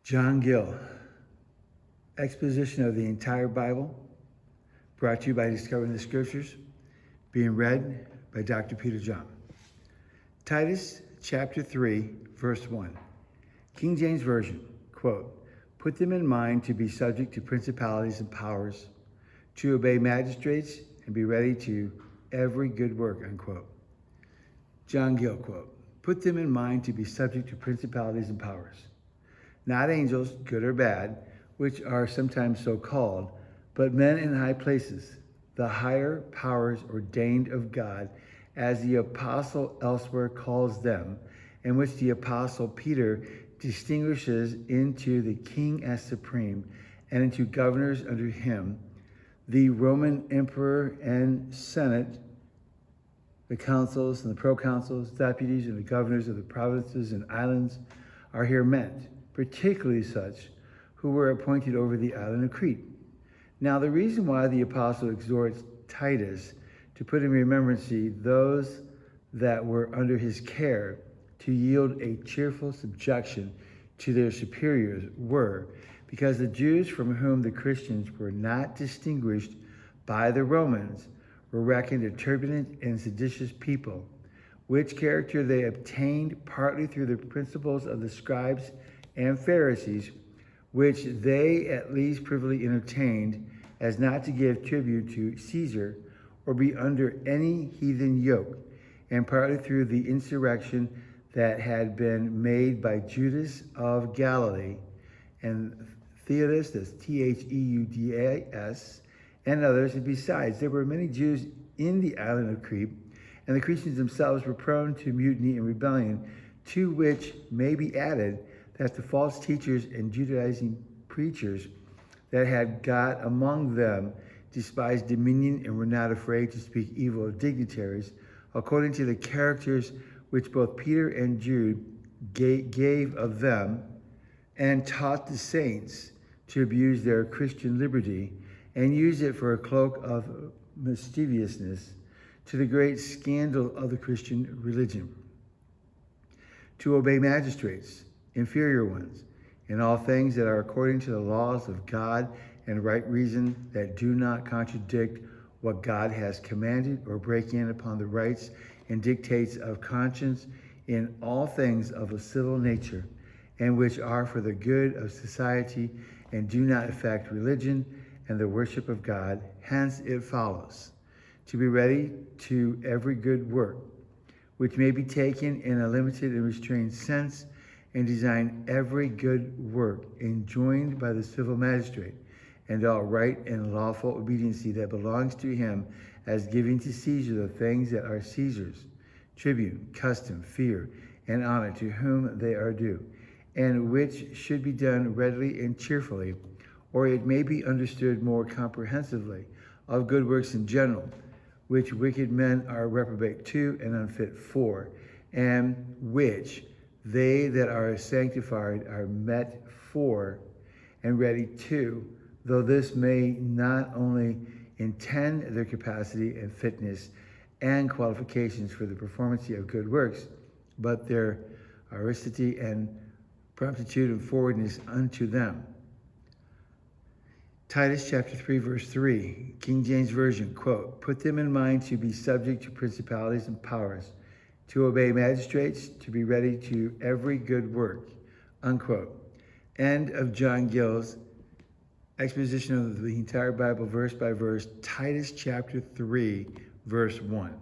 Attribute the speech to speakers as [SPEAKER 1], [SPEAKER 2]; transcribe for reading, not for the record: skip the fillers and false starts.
[SPEAKER 1] John Gill, Exposition of the entire Bible, brought to you by Discovering the Scriptures, being read by Dr. Peter John. Titus chapter 3, verse 1. King James Version, quote, "Put them in mind to be subject to principalities and powers, to obey magistrates, and be ready to every good work," unquote. John Gill, quote, "Put them in mind to be subject to principalities and powers." Not angels, good or bad, which are sometimes so called, but men in high places, the higher powers ordained of God, as the apostle elsewhere calls them, and which the apostle Peter distinguishes into the king as supreme, and into governors under him, the Roman emperor and senate, the consuls and the proconsuls, deputies and the governors of the provinces and islands are here meant, particularly such who were appointed over the island of Crete. Now, the reason why the apostle exhorts Titus to put in remembrance those that were under his care to yield a cheerful subjection to their superiors were because the Jews from whom the Christians were not distinguished by the Romans were reckoned a turbulent and seditious people, which character they obtained partly through the principles of the scribes and Pharisees, which they at least privily entertained, as not to give tribute to Caesar or be under any heathen yoke, and partly through the insurrection that had been made by Judas of Galilee and Titus, that's Theudas, and others. And besides, there were many Jews in the island of Crete, and the Christians themselves were prone to mutiny and rebellion, to which may be added that the false teachers and Judaizing preachers that had got among them despised dominion and were not afraid to speak evil of dignitaries, according to the characters which both Peter and Jude gave of them, and taught the saints to abuse their Christian liberty and use it for a cloak of mischievousness, to the great scandal of the Christian religion, to obey magistrates, inferior ones, in all things that are according to the laws of God and right reason, that do not contradict what God has commanded or break in upon the rights and dictates of conscience, in all things of a civil nature, and which are for the good of society and do not affect religion and the worship of God. Hence it follows, to be ready to every good work, which may be taken in a limited and restrained sense, and design every good work enjoined by the civil magistrate, and all right and lawful obedience that belongs to him, as giving to Caesar the things that are Caesar's, tribute, custom, fear, and honor to whom they are due, and which should be done readily and cheerfully, or it may be understood more comprehensively, of good works in general, which wicked men are reprobate to and unfit for, and which they that are sanctified are met for and ready to, though this may not only intend their capacity and fitness and qualifications for the performance of good works, but their aristity and promptitude and forwardness unto them. Titus chapter 3, verse 3, King James Version, quote, "Put them in mind to be subject to principalities and powers, to obey magistrates, to be ready to every good work," unquote. End of John Gill's exposition of the entire Bible, verse by verse, Titus chapter 3, verse 1.